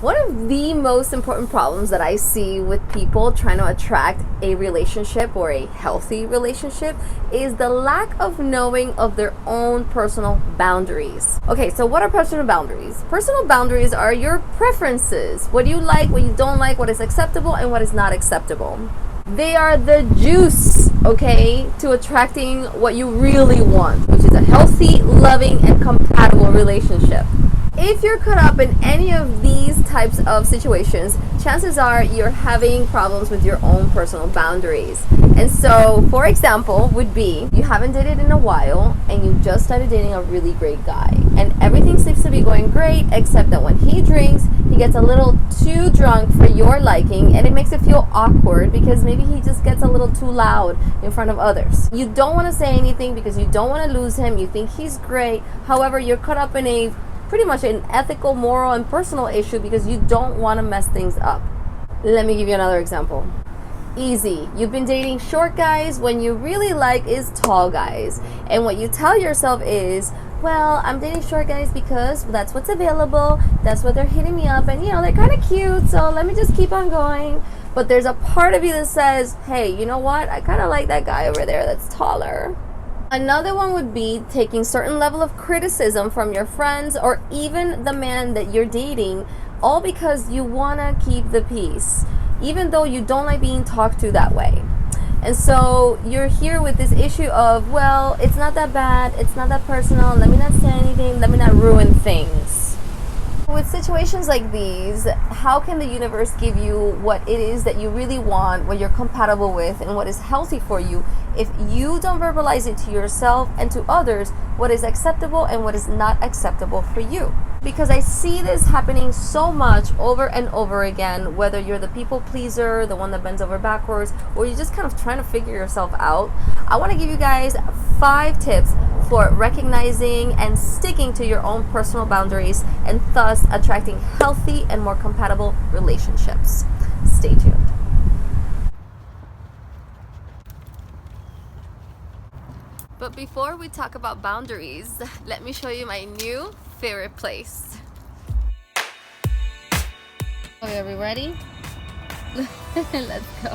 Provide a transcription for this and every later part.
One of the most important problems that I see with people trying to attract a relationship or a healthy relationship is the lack of knowing of their own personal boundaries. Okay, so what are personal boundaries? Personal boundaries are your preferences. What do you like, what you don't like, what is acceptable and what is not acceptable. They are the juice, okay, to attracting what you really want, which is a healthy, loving, and compatible relationship. If you're caught up in any of these types of situations, chances are you're having problems with your own personal boundaries. And so, for example, would be you haven't dated in a while and you just started dating a really great guy. And everything seems to be going great, except that when he drinks, he gets a little too drunk for your liking and it makes it feel awkward because maybe he just gets a little too loud in front of others. You don't want to say anything because you don't want to lose him. You think he's great. However, you're caught up in a pretty much an ethical, moral, and personal issue because you don't want to mess things up. Let me give you another example. Easy. You've been dating short guys when you really like is tall guys. And what you tell yourself is, well, I'm dating short guys because that's what's available. That's what they're hitting me up. And, you know, they're kind of cute. So let me just keep on going. But there's a part of you that says, hey, you know what? I kind of like that guy over there that's taller. Another one would be taking certain level of criticism from your friends or even the man that you're dating, all because you want to keep the peace, even though you don't like being talked to that way. And so you're here with this issue of, well, it's not that bad, it's not that personal, let me not say anything, let me not ruin things. With situations like these, how can the universe give you what it is that you really want, what you're compatible with, and what is healthy for you if you don't verbalize it to yourself and to others what is acceptable and what is not acceptable for you? Because I see this happening so much over and over again, whether you're the people pleaser, the one that bends over backwards, or you're just kind of trying to figure yourself out. I want to give you guys 5 tips for recognizing and sticking to your own personal boundaries and thus attracting healthy and more compatible relationships. Stay tuned. But before we talk about boundaries, let me show you my new favorite place. Okay, are we ready? Let's go.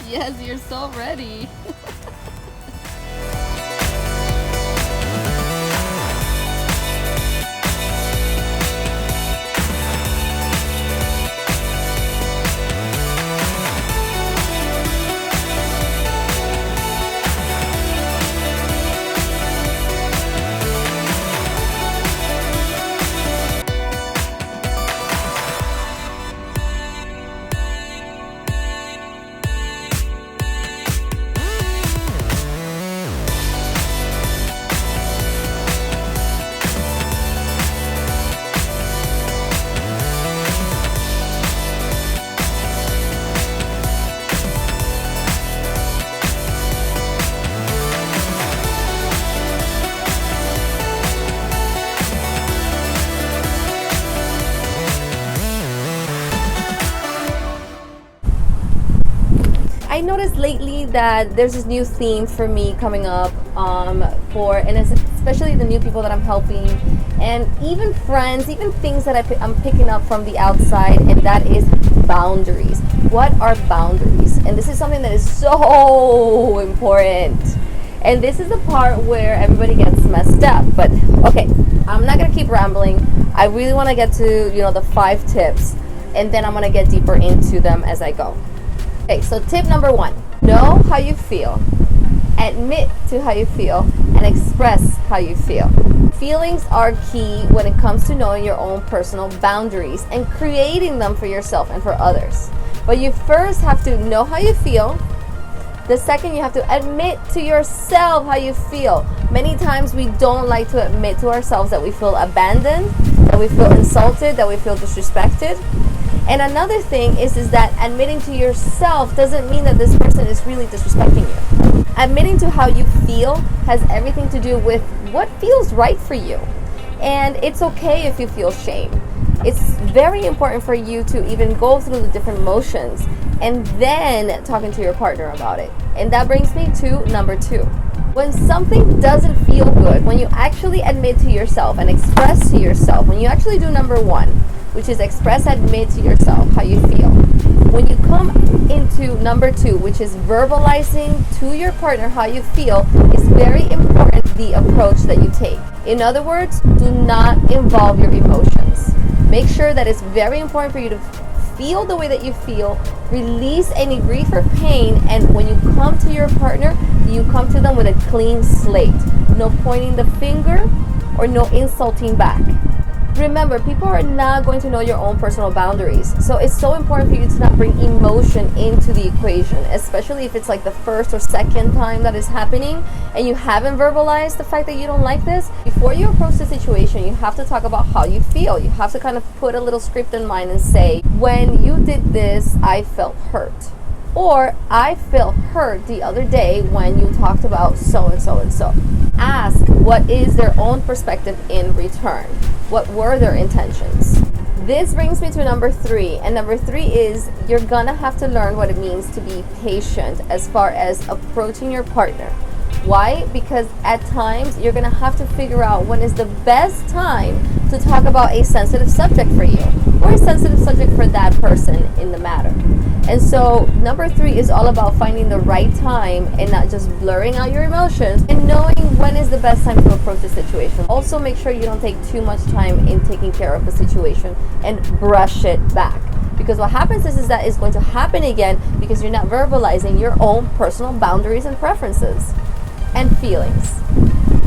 Yes, you're so ready. I noticed lately that there's this new theme for me coming up and especially the new people that I'm helping, and even friends, even things that I'm picking up from the outside, and that is boundaries. What are boundaries? And this is something that is so important. And this is the part where everybody gets messed up. But okay, I'm not gonna keep rambling. I really want to get to the 5 tips, and then I'm gonna get deeper into them as I go. Okay, so tip number 1, know how you feel, admit to how you feel, and express how you feel. Feelings are key when it comes to knowing your own personal boundaries and creating them for yourself and for others. But you first have to know how you feel. The second, you have to admit to yourself how you feel. Many times we don't like to admit to ourselves that we feel abandoned, that we feel insulted, that we feel disrespected. And another thing is that admitting to yourself doesn't mean that this person is really disrespecting you. Admitting to how you feel has everything to do with what feels right for you. And it's okay if you feel shame. It's very important for you to even go through the different motions and then talking to your partner about it. And that brings me to number 2. When something doesn't feel good, when you actually admit to yourself and express to yourself, when you actually do number one, which is express, admit to yourself how you feel. When you come into number two, which is verbalizing to your partner how you feel, it's very important the approach that you take. In other words, do not involve your emotions. Make sure that it's very important for you to feel the way that you feel, release any grief or pain, and when you come to your partner, you come to them with a clean slate. No pointing the finger or no insulting back. Remember, people are not going to know your own personal boundaries. So it's so important for you to not bring emotion into the equation, especially if it's like the first or second time that is happening and you haven't verbalized the fact that you don't like this. Before you approach the situation, you have to talk about how you feel. You have to kind of put a little script in mind and say, when you did this, I felt hurt. Or I felt hurt the other day when you talked about so and so and so. Ask what is their own perspective in return. What were their intentions? This brings me to number three. And number three is you're gonna have to learn what it means to be patient as far as approaching your partner. Why? Because at times you're gonna have to figure out when is the best time to talk about a sensitive subject for you or a sensitive subject for that person in the matter. And so number three is all about finding the right time and not just blurring out your emotions and knowing when is the best time to approach the situation. Also make sure you don't take too much time in taking care of the situation and brush it back. Because what happens is that it's going to happen again because you're not verbalizing your own personal boundaries and preferences and feelings.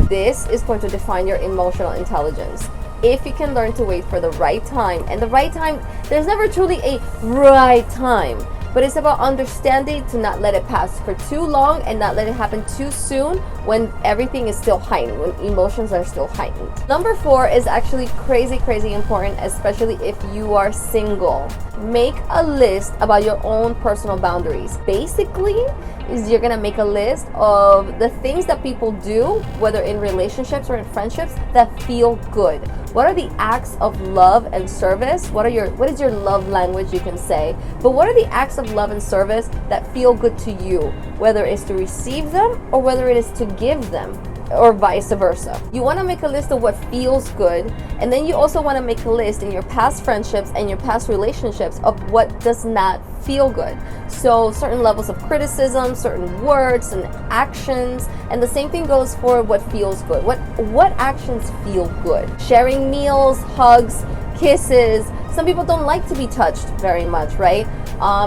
This is going to define your emotional intelligence. If you can learn to wait for the right time, and the right time, there's never truly a right time, but it's about understanding to not let it pass for too long and not let it happen too soon when everything is still heightened, when emotions are still heightened. Number four is actually crazy important, especially if you are single. Make a list about your own personal boundaries. Basically, is you're gonna make a list of the things that people do, whether in relationships or in friendships, that feel good. What are the acts of love and service? What is your love language, you can say, but what are the acts of love and service that feel good to you, whether it's to receive them or whether it is to give them, or vice versa. You want to make a list of what feels good, and then you also want to make a list in your past friendships and your past relationships of what does not feel good. So certain levels of criticism, certain words and actions, and the same thing goes for what feels good. What actions feel good? Sharing meals, hugs, kisses. Some people don't like to be touched very much, right?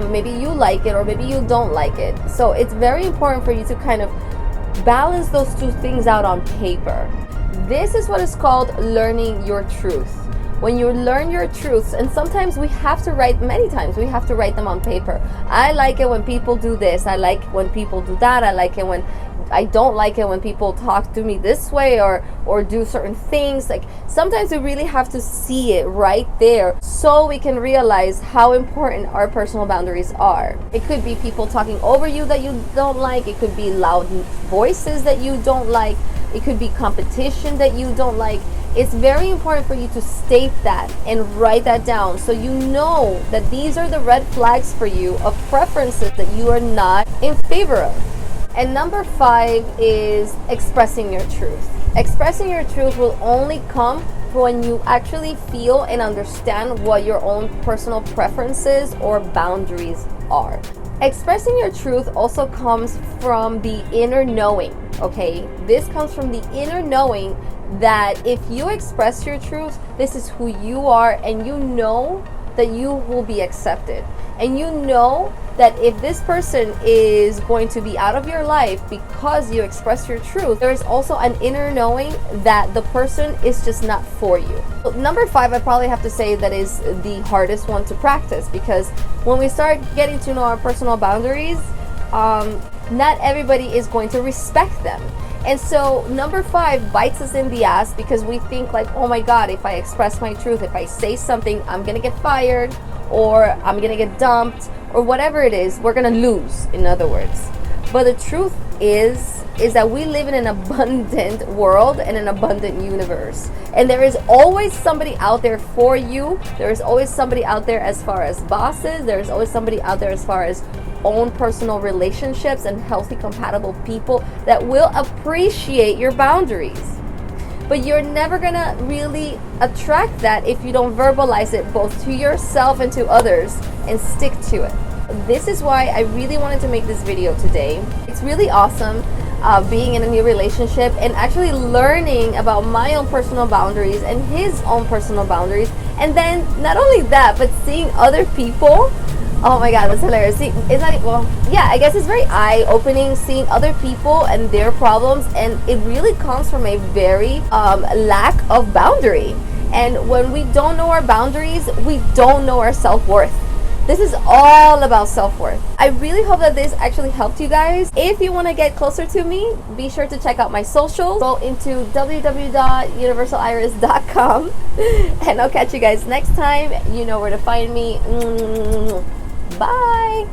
Maybe you like it or maybe you don't like it. So it's very important for you to kind of balance those two things out on paper. This is what is called learning your truth. When you learn your truths, and sometimes many times we have to write them on paper. I like it when people do this. I like when people do that. I don't like it when people talk to me this way or do certain things. Like sometimes we really have to see it right there so we can realize how important our personal boundaries are. It could be people talking over you that you don't like. It could be loud voices that you don't like. It could be competition that you don't like. It's very important for you to state that and write that down so you know that these are the red flags for you of preferences that you are not in favor of. And number five is expressing your truth. Expressing your truth will only come when you actually feel and understand what your own personal preferences or boundaries are. Expressing your truth also comes from the inner knowing, okay? This comes from the inner knowing that if you express your truth, this is who you are, and you know that you will be accepted. And you know that if this person is going to be out of your life because you express your truth, there is also an inner knowing that the person is just not for you. Number five, I probably have to say that is the hardest one to practice, because when we start getting to know our personal boundaries, not everybody is going to respect them. And so number five bites us in the ass because we think like, oh my God, if I express my truth, if I say something, I'm gonna get fired or I'm gonna get dumped or whatever it is, we're gonna lose, in other words. But the truth is that we live in an abundant world and an abundant universe. And there is always somebody out there for you. There is always somebody out there as far as bosses. There is always somebody out there as far as own personal relationships and healthy, compatible people that will appreciate your boundaries. But you're never gonna really attract that if you don't verbalize it both to yourself and to others and stick to it. This is why I really wanted to make this video today. It's really awesome being in a new relationship and actually learning about my own personal boundaries and his own personal boundaries. And then not only that, but seeing other people. Oh my God, that's hilarious. See, it's not, well, yeah, I guess it's very eye-opening seeing other people and their problems, and it really comes from a very lack of boundary. And when we don't know our boundaries, we don't know our self-worth. This is all about self-worth. I really hope that this actually helped you guys. If you want to get closer to me, be sure to check out my socials. Go into www.universaliris.com and I'll catch you guys next time. You know where to find me. Bye.